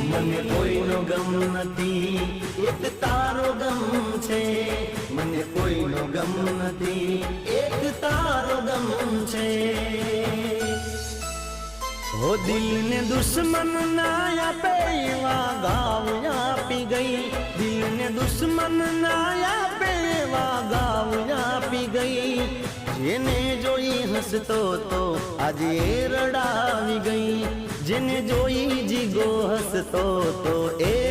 મને કોઈનો ગમ નથી, એક તારો ગમ છે. મને કોઈનો ગમ નથી, એક તારો ગમ છે. હો દિલને દુશ્મન ના આપે એવા ગાવ આપી ગઈ. દિલને દુશ્મન ના આપે એવા ગાવ આપી ગઈ. જેને જોઈ હસતો તો આજે રડાવી ગઈ. જેને જોઈ જીગો હસતો તો એ